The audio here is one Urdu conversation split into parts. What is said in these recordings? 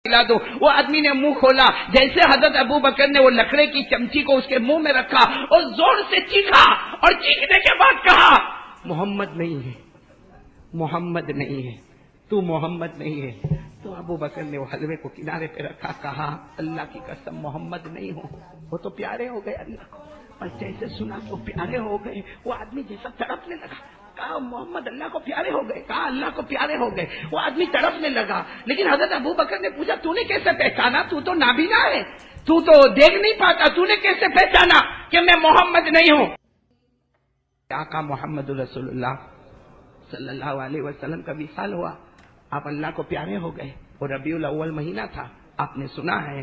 کھلا دو. وہ آدمی نے منہ کھولا, جیسے حضرت ابو بکر نے وہ لکڑے کی چمچی کو اس کے منہ میں رکھا اور زور سے چیخا, اور چیخنے کے بعد کہا محمد نہیں ہے, محمد نہیں ہے, تو محمد نہیں ہے. تو ابو بکر نے وہ حلوے کو کنارے پہ رکھا, کہا اللہ کی قسم محمد نہیں ہوں. وہ تو پیارے ہو گئے اللہ کو, اور جیسے سنا تو پیارے ہو گئے. وہ آدمی جیسا تڑپنے لگا, کہا محمد اللہ کو پیارے ہو گئے, کہا اللہ کو پیارے ہو گئے. وہ آدمی تڑپنے لگا. لیکن حضرت ابو بکر نے پوچھا تو نے کیسے پہچانا, تو تو نابینا ہے, تو تو دیکھ نہیں پاتا, تو نے کیسے پہچانا کہ میں محمد نہیں ہوں. آقا محمد رسول اللہ صلی اللہ علیہ وسلم کا وصال ہوا, آپ اللہ کو پیارے ہو گئے. اور ربیع الاول مہینہ تھا, آپ نے سنا ہے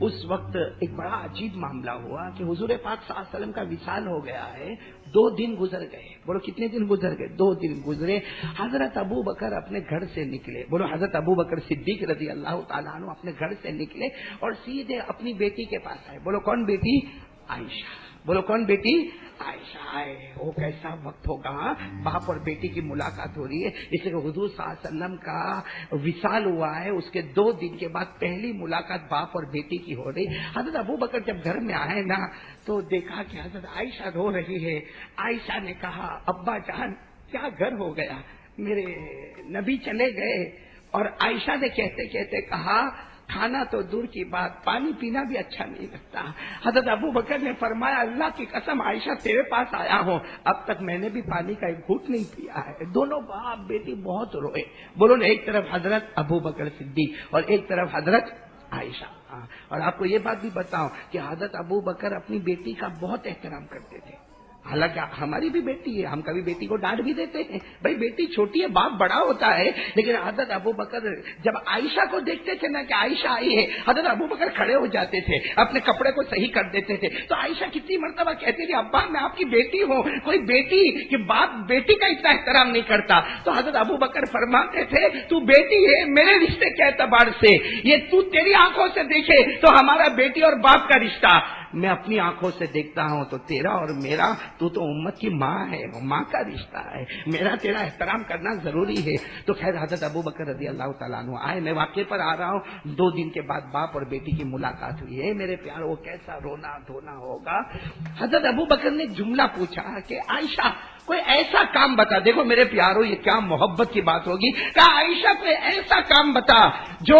اس وقت ایک بڑا عجیب معاملہ ہوا کہ حضور پاک صلی اللہ علیہ وسلم کا وصال ہو گیا ہے. 2 دن گزر گئے. بولو کتنے دن گزر گئے؟ 2 دن گزرے. حضرت ابو بکر اپنے گھر سے نکلے. بولو حضرت ابو بکر صدیق رضی اللہ تعالیٰ عنہ اپنے گھر سے نکلے اور سیدھے اپنی بیٹی کے پاس آئے. بولو کون بیٹی؟ عائشہ. بولو کون بیٹی؟ عائشہ. آئے وہ کیسا وقت ہوگا, باپ اور بیٹی کی ملاقات ہو رہی ہے. اس لیے حضور صلی اللہ علیہ وسلم کا وصال ہوا ہے, اس کے 2 دن کے بعد پہلی ملاقات باپ اور بیٹی کی ہو رہی. حضرت ابو بکر جب گھر میں آئے نا تو دیکھا کہ حضرت عائشہ رو رہی ہے. عائشہ نے کہا ابا جان کیا گھر ہو گیا, میرے نبی چلے گئے. اور عائشہ نے کہتے کہتے کہا کھانا تو دور کی بات, پانی پینا بھی اچھا نہیں لگتا. حضرت ابو بکر نے فرمایا اللہ کی قسم عائشہ تیرے پاس آیا ہوں, اب تک میں نے بھی پانی کا ایک گھونٹ نہیں پیا ہے. دونوں باپ بیٹی بہت روئے. بولو نا, ایک طرف حضرت ابو بکر صدیق اور ایک طرف حضرت عائشہ. اور آپ کو یہ بات بھی بتاؤں کہ حضرت ابو بکر اپنی بیٹی کا بہت احترام کرتے تھے. حالانکہ ہماری بھی بیٹی ہے, ہم کبھی بیٹی کو ڈانٹ بھی دیتے ہیں, بھائی بیٹی چھوٹی ہے باپ بڑا ہوتا ہے. لیکن حضرت ابو بکر جب عائشہ کو دیکھتے تھے نا کہ عائشہ آئی ہے, حضرت ابو بکر کھڑے ہو جاتے تھے, اپنے کپڑے کو صحیح کر دیتے تھے. تو عائشہ کتنی مرتبہ کہتی تھی ابا میں آپ کی بیٹی ہوں, کوئی بیٹی کہ باپ بیٹی کا اتنا احترام نہیں کرتا. تو حضرت ابو بکر فرماتے تھے تو بیٹی ہے میرے رشتے کے اعتبار سے, یہ تو تیری آنکھوں سے دیکھے تو ہمارا بیٹی اور باپ کا رشتہ, میں اپنی آنکھوں سے دیکھتا ہوں تو تیرا اور میرا, تو امت کی ماں ہے, وہ ماں کا رشتہ ہے, میرا تیرا احترام کرنا ضروری ہے. تو خیر حضرت ابو بکر رضی اللہ تعالیٰ عنہ آئے. میں واقعے پر آ رہا ہوں, 2 دن کے بعد باپ اور بیٹی کی ملاقات ہوئی ہے. میرے پیاروں وہ کیسا رونا دھونا ہوگا. حضرت ابو بکر نے جملہ پوچھا کہ عائشہ کوئی ایسا کام بتا. دیکھو میرے پیاروں یہ کیا محبت کی بات ہوگی. کہا عائشہ کوئی ایسا کام بتا جو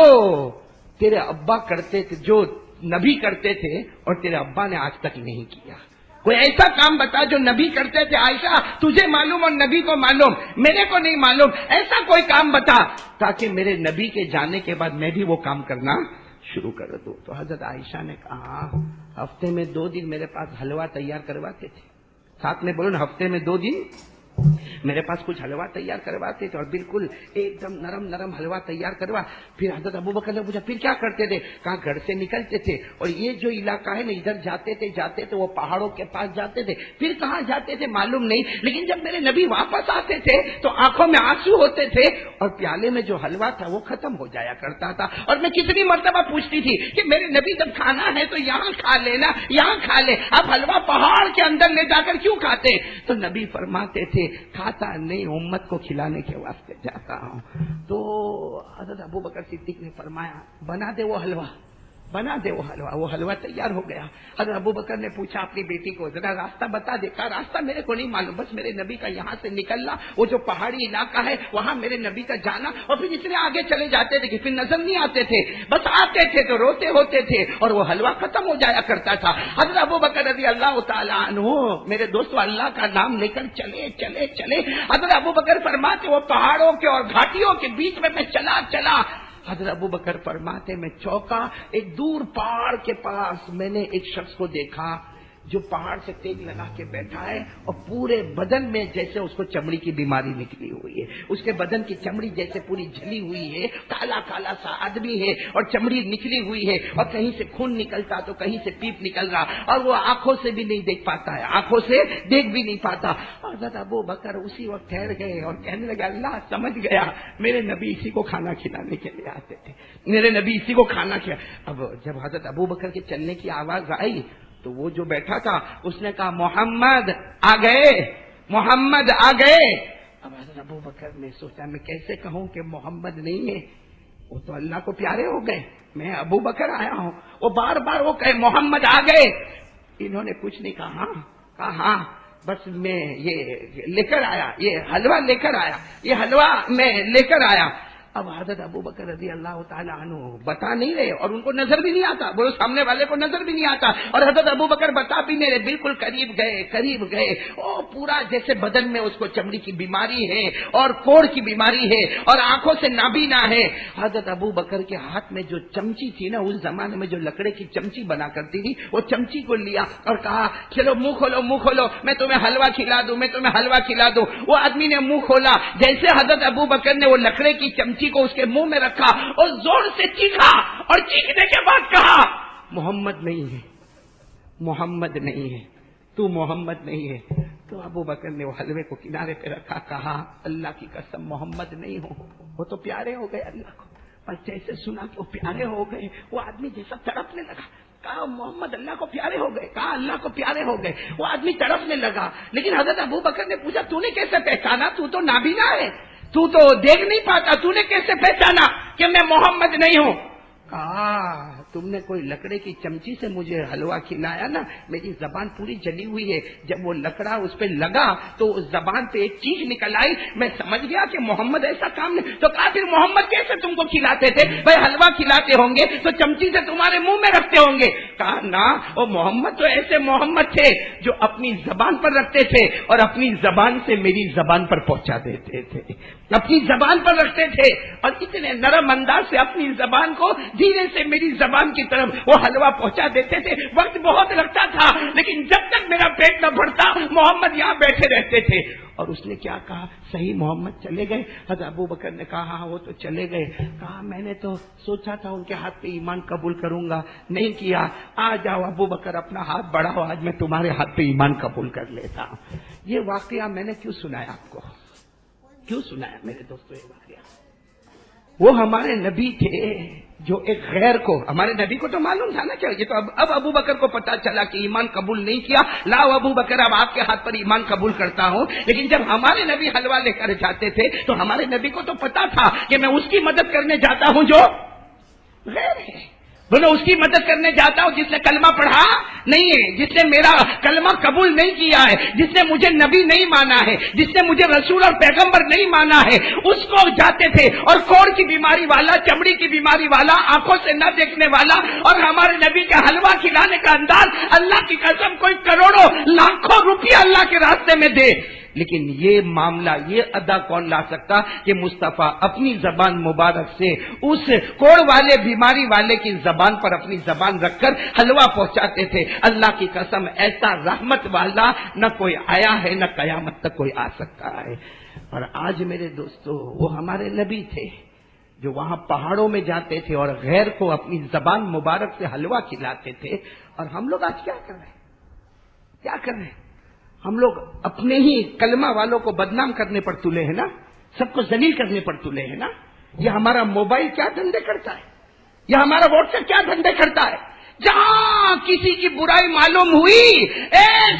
تیرے ابا کرتے تھے, جو نبی کرتے تھے اور تیرے ابا نے آج تک نہیں کیا. کوئی ایسا کام بتا جو نبی کرتے تھے. عائشہ تجھے معلوم اور نبی کو معلوم, میرے کو نہیں معلوم, ایسا کوئی کام بتا تاکہ میرے نبی کے جانے کے بعد میں بھی وہ کام کرنا شروع کر دوں. تو حضرت عائشہ نے کہا ہفتے میں 2 دن میرے پاس حلوہ تیار کرواتے تھے. ساتھ میں بولو نا, ہفتے میں 2 دن میرے پاس کچھ حلوہ تیار کرواتے تھے, اور بالکل ایک دم نرم نرم حلوہ تیار کروا. پھر حضرت ابو بکر نے پوچھا پھر کیا کرتے تھے؟ کہاں گھر سے نکلتے تھے اور یہ جو علاقہ ہے نا ادھر جاتے تھے وہ پہاڑوں کے پاس جاتے تھے. پھر کہاں جاتے تھے معلوم نہیں, لیکن جب میرے نبی واپس آتے تھے تو آنکھوں میں آنسو ہوتے تھے اور پیالے میں جو حلوہ تھا وہ ختم ہو جایا کرتا تھا. اور میں کتنی مرتبہ پوچھتی تھی کہ میرے نبی جب کھانا ہے تو یہاں کھا لینا, یہاں کھا لے, آپ حلوہ پہاڑ کے اندر لے جا کر کیوں کھاتے؟ تو نبی فرماتے تھے کھاتا نہیں, امت کو کھلانے کے واسطے جاتا ہوں. تو حضرت ابو بکر صدیق نے فرمایا بنا دے وہ حلوہ, بنا دے وہ حلوہ تیار ہو گیا. حضرت ابو بکر نے پوچھا اپنی بیٹی کو ذرا راستہ بتا دے. کہا راستہ میرے کو نہیں معلوم, بس میرے نبی کا یہاں سے نکلنا, وہ جو پہاڑی علاقہ ہے وہاں میرے نبی کا جانا, اور پھر اتنے آگے چلے جاتے تھے کہ پھر نظر نہیں آتے تھے, بس آتے تھے تو روتے ہوتے تھے اور وہ حلوہ ختم ہو جایا کرتا تھا. حضرت ابو بکر رضی اللہ تعالیٰ عنہ میرے دوستو اللہ کا نام لے کر چلے چلے چلے. حضرت ابو بکر فرماتے وہ پہاڑوں کے اور گھاٹیوں کے بیچ میں چلا. حضرت ابو بکر فرماتے میں چوکا, ایک دور پہاڑ کے پاس میں نے ایک شخص کو دیکھا جو پہاڑ سے تیگ لگا کے بیٹھا ہے اور پورے بدن میں جیسے اس کو چمڑی کی بیماری نکلی ہوئی ہے. اس کے بدن کی چمڑی جیسے پوری جلی ہوئی ہے, کالا کالا سا آدمی ہے اور چمڑی نکلی ہوئی ہے, اور کہیں سے خون نکلتا تو کہیں سے پیپ نکل رہا, اور وہ آنکھوں سے بھی نہیں دیکھ پاتا ہے, آنکھوں سے دیکھ بھی نہیں پاتا. حضرت ابو بکر اسی وقت ٹھہر گئے اور کہنے لگے اللہ سمجھ گیا, میرے نبی اسی کو کھانا کھلانے کے لیے آتے تھے, میرے نبی اسی کو کھانا کھلا. اب جب حضرت ابو بکر کے چلنے کی آواز آئی تو وہ جو بیٹھا تھا اس نے کہا محمد آ گئے, محمد آ گئے. اب حضرت ابو بکر نے سوچا میں کیسے کہوں کہ محمد نہیں ہے, وہ تو اللہ کو پیارے ہو گئے. میں ابو بکر آیا ہوں. وہ بار بار وہ کہے محمد آ گئے. انہوں نے کچھ نہیں کہا. ہاں بس میں یہ لے کر آیا, یہ حلوہ لے کر آیا, یہ حلوہ میں لے کر آیا. اب حضرت ابو بکر رضی اللہ تعالیٰ عنہ بتا نہیں رہے اور ان کو نظر بھی نہیں آتا, بولو سامنے والے کو نظر بھی نہیں آتا. اور حضرت ابو بکر بتا بھی نہیں رہے, بالکل قریب گئے. او پورا جیسے بدن میں اس کو چمڑی کی بیماری ہے اور کوڑ کی بیماری ہے اور آنکھوں سے نابینا ہے. حضرت ابو بکر کے ہاتھ میں جو چمچی تھی نا, اس زمانے میں جو لکڑے کی چمچی بنا کرتی تھی, وہ چمچی کو لیا اور کہا چلو منہ کھولو, میں تمہیں حلوہ کھلا دوں. وہ آدمی نے منہ کھولا. جیسے حضرت ابو بکر نے وہ لکڑے کی چمچی کو اس کے منہ میں رکھا اور زور سے چیخا اور چیخنے کے بعد کہا محمد نہیں ہے, محمد نہیں ہے, تو محمد نہیں ہے. تو ابو بکر نے وہ حلوے کو کنارے پہ رکھا, کہا اللہ کی قسم محمد نہیں ہو. وہ تو پیارے ہو گئے اللہ کو, پر جیسے سنا کہ وہ پیارے ہو گئے, وہ آدمی جیسا تڑپنے لگا. کہا محمد اللہ کو پیارے ہو گئے, کہا اللہ کو پیارے ہو گئے. وہ آدمی تڑپنے لگا. لیکن حضرت ابو بکر نے پوچھا تو نے کیسے پہچانا, تو تو نابینا ہے, تو تو دیکھ نہیں پاتا, تو نے کیسے پہچانا کہ میں محمد نہیں ہوں. کہا تم نے کوئی لکڑے کی چمچی سے مجھے حلوہ کھلایا نا, میری زبان پوری جلی ہوئی ہے. جب وہ لکڑا اس پہ لگا تو اس زبان پہ ایک چیخ نکل آئی, میں سمجھ گیا کہ محمد ایسا کام نہیں. تو کہا پھر محمد کیسے تم کو کھلاتے تھے؟ بھائی حلوہ کھلاتے ہوں گے تو چمچی سے تمہارے منہ میں رکھتے ہوں گے. کہا نا, وہ محمد تو ایسے محمد تھے جو اپنی زبان پر رکھتے تھے اور اپنی زبان سے میری زبان پر پہنچا دیتے تھے, اپنی زبان پر رکھتے تھے اور اتنے نرم انداز سے اپنی زبان کو دھیرے سے میری زبان کی طرف وہ حلوہ پہنچا دیتے تھے. وقت بہت لگتا تھا لیکن جب تک میرا پیٹ نہ بھرتا محمد یہاں بیٹھے رہتے تھے. اور اس نے کیا کہا, صحیح محمد چلے گئے؟ حضرت ابو بکر نے کہا ہاں وہ تو چلے گئے. کہا میں نے تو سوچا تھا ان کے ہاتھ پہ ایمان قبول کروں گا, نہیں کیا. آ جاؤ ابو بکر اپنا ہاتھ بڑھاؤ, آج میں تمہارے ہاتھ پہ ایمان قبول کر لیتا ہوں. یہ واقعہ میں نے کیوں سنایا آپ کو, کیوں سنایا میرے دوستوں یہ واقعہ؟ وہ ہمارے نبی تھے جو ایک غیر کو, ہمارے نبی کو تو معلوم تھا نا, چاہیے تو اب ابو بکر کو پتا چلا کہ ایمان قبول نہیں کیا. لاؤ ابو بکر اب آپ کے ہاتھ پر ایمان قبول کرتا ہوں. لیکن جب ہمارے نبی حلوہ لے کر جاتے تھے تو ہمارے نبی کو تو پتا تھا کہ میں اس کی مدد کرنے جاتا ہوں جو غیر ہے. بولو اس کی مدد کرنے جاتا ہوں جس نے کلمہ پڑھا نہیں ہے, جس نے میرا کلمہ قبول نہیں کیا ہے, جس نے مجھے نبی نہیں مانا ہے, جس نے مجھے رسول اور پیغمبر نہیں مانا ہے, اس کو جاتے تھے. اور کوڑ کی بیماری والا, چمڑی کی بیماری والا, آنکھوں سے نہ دیکھنے والا, اور ہمارے نبی کے حلوہ کھلانے کا انداز, اللہ کی قسم کوئی کروڑوں لاکھوں روپیہ اللہ کے راستے میں دے. لیکن یہ معاملہ, یہ ادا کون لا سکتا کہ مصطفیٰ اپنی زبان مبارک سے اس کوڑ والے, بیماری والے کی زبان پر اپنی زبان رکھ کر حلوہ پہنچاتے تھے. اللہ کی قسم ایسا رحمت والا نہ کوئی آیا ہے, نہ قیامت تک کوئی آ سکتا ہے. اور آج میرے دوستو وہ ہمارے نبی تھے جو وہاں پہاڑوں میں جاتے تھے اور غیر کو اپنی زبان مبارک سے حلوہ کھلاتے تھے. اور ہم لوگ آج کیا کر رہے ہیں, کیا کر رہے ہیں؟ ہم لوگ اپنے ہی کلمہ والوں کو بدنام کرنے پر تلے ہیں نا, سب کو ذلیل کرنے پر تلے ہیں نا. یہ ہمارا موبائل کیا دھندے کرتا ہے, یہ ہمارا واٹس ایپ کیا دھندے کرتا ہے. جہاں کسی کی برائی معلوم ہوئی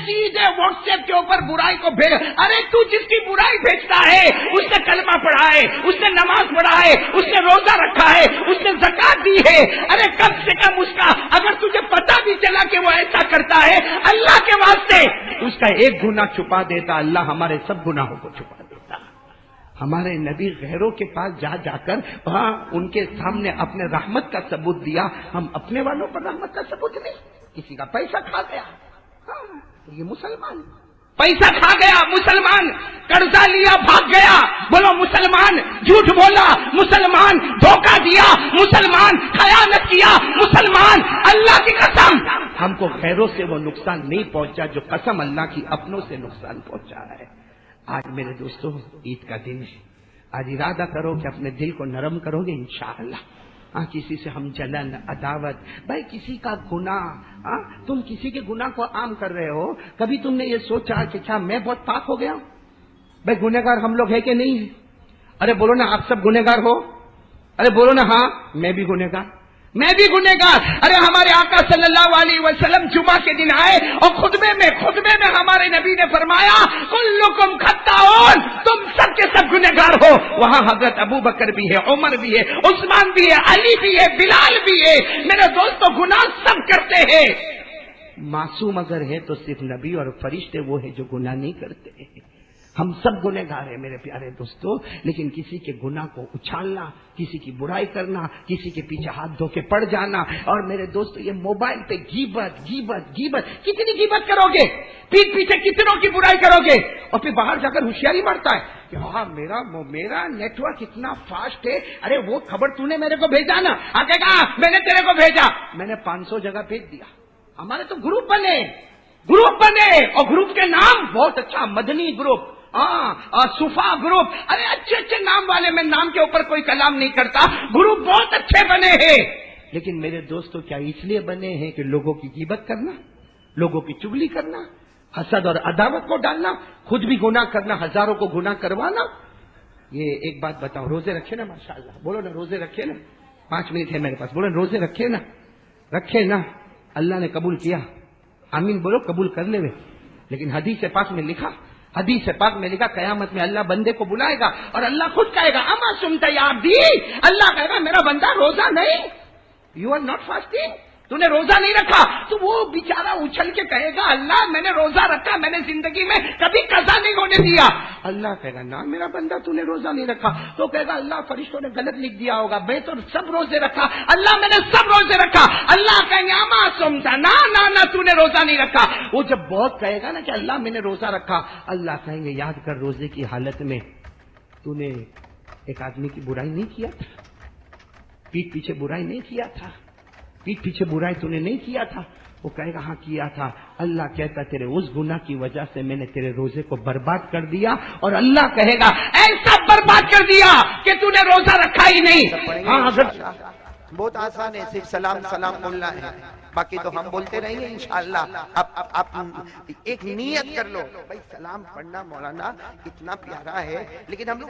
سیدھے واٹس ایپ کے اوپر برائی کو بھیج. ارے تو جس کی برائی بھیجتا ہے اس نے کلمہ پڑھا ہے, اس نے نماز پڑھا ہے, اس نے روزہ رکھا ہے, اس نے زکات دی ہے. ارے کم سے کم اس کا اگر تجھے پتا بھی چلا کہ وہ ایسا کرتا ہے, اللہ کے واسطے اس کا ایک گناہ چھپا دیتا, اللہ ہمارے سب گناہوں کو چھپا دیتا. ہمارے نبی غیروں کے پاس جا جا کر وہاں ان کے سامنے اپنے رحمت کا ثبوت دیا. ہم اپنے والوں پر رحمت کا ثبوت نہیں. کسی کا پیسہ کھا گیا, یہ مسلمان پیسہ کھا گیا, مسلمان قرضہ لیا بھاگ گیا, بولو مسلمان جھوٹ بولا, مسلمان دھوکہ دیا, مسلمان خیانت کیا, مسلمان اللہ کی قسم ہم کو غیروں سے وہ نقصان نہیں پہنچا جو قسم اللہ کی اپنوں سے نقصان پہنچا ہے. آج میرے دوستوں عید کا دن ہے, آج ارادہ کرو کہ اپنے دل کو نرم کرو گے انشاءاللہ. کسی سے ہم جلن, عداوت, بھائی کسی کا گناہ, تم کسی کے گناہ کو عام کر رہے ہو. کبھی تم نے یہ سوچا کہ کیا میں بہت پاک ہو گیا ہوں؟ بھائی گنہگار ہم لوگ ہے کہ نہیں؟ ارے بولو نا آپ سب گنہگار ہو, ارے بولو نا ہاں میں بھی گنہگار. میں بھی گنہگار. ارے ہمارے آقا صلی اللہ علیہ وسلم جمعہ کے دن آئے اور خطبے میں ہمارے نبی نے فرمایا کلکم خطاؤن، تم سب کے سب گنہگار ہو. وہاں حضرت ابو بکر بھی ہے، عمر بھی ہے، عثمان بھی ہے، علی بھی ہے، بلال بھی ہے. میرے دوستو گناہ سب کرتے ہیں. معصوم اگر ہے تو صرف نبی اور فرشتے وہ ہیں جو گناہ نہیں کرتے. ہم سب گنہگار ہیں میرے پیارے دوستو، لیکن کسی کے گناہ کو اچھالنا، کسی کی برائی کرنا، کسی کے پیچھے ہاتھ دھو کے پڑ جانا. اور میرے دوستو یہ موبائل پہ غیبت کتنی غیبت کرو گے، پیٹ پیچھے کتنوں کی برائی کرو گے، اور پھر باہر جا کر ہوشیاری مارتا ہے کہ ہاں میرا نیٹ ورک اتنا فاسٹ ہے. ارے وہ خبر تو نے میرے کو بھیجا نا، آگے کہا میں نے تیرے کو بھیجا، میں نے 500 جگہ بھیج دیا. ہمارے تو گروپ بنے اور گروپ کے نام بہت اچھا، مدنی گروپ، صفا گروپ، ارے اچھے نام والے. میں نام کے اوپر کوئی کلام نہیں کرتا، گروپ بہت اچھے بنے ہیں. لیکن میرے دوستو کیا اس لیے بنے ہیں کہ لوگوں کی غیبت کرنا، لوگوں کی چگلی کرنا، حسد اور عداوت کو ڈالنا، خود بھی گناہ کرنا، ہزاروں کو گناہ کروانا؟ یہ ایک بات بتاؤ، روزے رکھے نا؟ ماشاءاللہ بولو نا، روزے رکھے نا؟ 5 منٹ ہے میرے پاس، بولو روزے رکھے نا؟ اللہ نے قبول کیا، آمین بولو، قبول کر لے. لیکن حدیث پاک میں لکھا قیامت میں اللہ بندے کو بلائے گا اور اللہ خود کہے گا اما سمت یا عبدی، اللہ کہے گا میرا بندہ روزہ نہیں، یو آر ناٹ فاسٹنگ، تو نے روزہ نہیں رکھا. تو وہ بیچارہ اچھل کے کہے گا اللہ میں نے روزہ رکھا، میں نے زندگی میں کبھی قضا نہیں ہونے دیا. اللہ کہے گا نا میرا بندہ تو نے روزہ نہیں رکھا. تو کہے گا اللہ فرشتوں نے غلط لکھ دیا ہوگا، میں تو سب روزے رکھا، اللہ میں نے سب روزے رکھا. اللہ کہیں گے اما سمتا، نا تو نے روزہ نہیں رکھا. وہ جب بہت کہے گا نا کہ اللہ میں نے روزہ رکھا، اللہ کہیں گے یاد کر روزے کی حالت میں تو نے ایک آدمی کی برائی نہیں کیا تھا، پیٹ پیچھے برائی نہیں کیا تھا، پیٹ پیچھے برائی تو نے نہیں کیا تھا. وہ کہے گا ہاں کیا تھا. اللہ کہتا تیرے اس گناہ کی وجہ سے میں نے تیرے روزے کو برباد کر دیا، اور اللہ کہے گا ایسا برباد کر دیا کہ تو نے روزہ رکھا ہی نہیں. ہاں حضرت بہت آسان ہے، صرف سلام بولنا ہے، باقی تو ہم بولتے رہیں گے انشاءاللہ. آپ ایک نیت کر لو بھائی، سلام پڑھنا مولانا اتنا پیارا ہے، لیکن ہم لوگ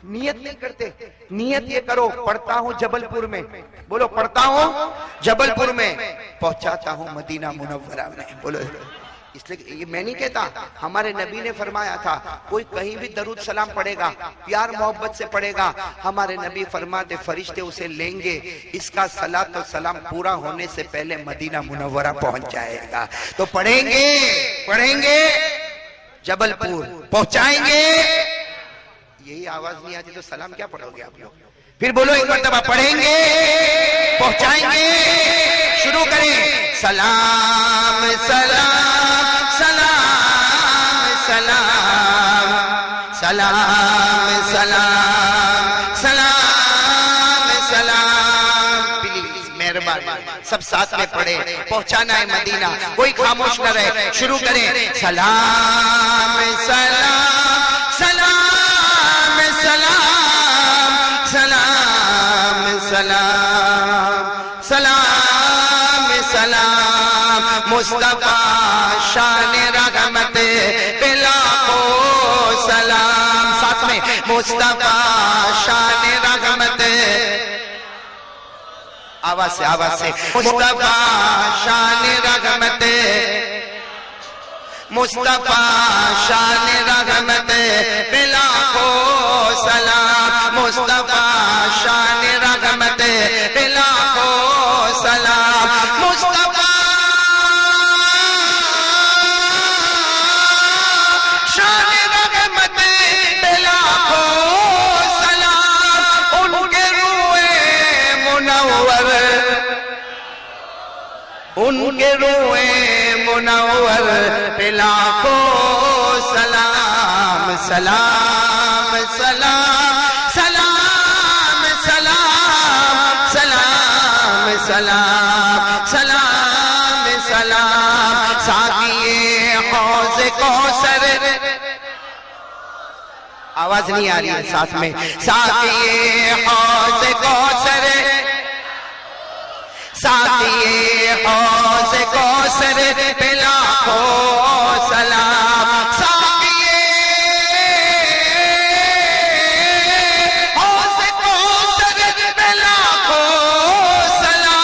نیت نہیں کرتے. نیت یہ کرو پڑھتا ہوں جبل پور میں، بولو پڑھتا ہوں جبل پور میں، پہنچاتا ہوں مدینہ منورہ میں. بولو اس لیے یہ میں نہیں کہتا، ہمارے نبی نے فرمایا تھا کوئی کہیں بھی درود سلام پڑھے گا، پیار محبت سے پڑھے گا، ہمارے نبی فرماتے فرشتے اسے لیں گے، اس کا صلاۃ و سلام پورا ہونے سے پہلے مدینہ منورہ پہنچ جائے گا. تو پڑھیں گے جبل پور، پہنچائیں گے. یہی آواز نہیں آتی تو سلام کیا پڑھو گے آپ لوگ؟ پھر بولو ایک مرتبہ، پڑھیں گے پہنچائیں گے. شروع کریں، سلام سلام سلام سلام سلام سلام سلام سلام. پلیز مہربانی سب ساتھ میں پڑھیں، پہنچانا ہے مدینہ، کوئی خاموش نہ رہے. شروع کریں، سلام سلام سلام سلام سلام سلام سلام سلام. مصطفیٰ شان رحمت پہ لاکھوں سلام. ساتھ میں مصطفیٰ شان رحمت، آواز سے مصطفیٰ شان رحمت، مصطفیٰ شان رحمت پہ لاکھوں سلام. مصطفیٰ شان رحمت پہ لاکھوں سلام. مصطفیٰ شان رحمت پہ لاکھوں سلام. ان کے روئے منور، ان کے روئے منور پہ لاکھوں سلام. سلام سلام سلام سلام سلام سلام سلام سلام. ساقیے حوض کوثر، آواز نہیں آ رہی ہے ساتھ میں، ساقیے حوض کوثر، ساقیے حوض کوثر پہ لاکھوں سلام. ساقیے حوض کوثر پہ لاکھوں سلام.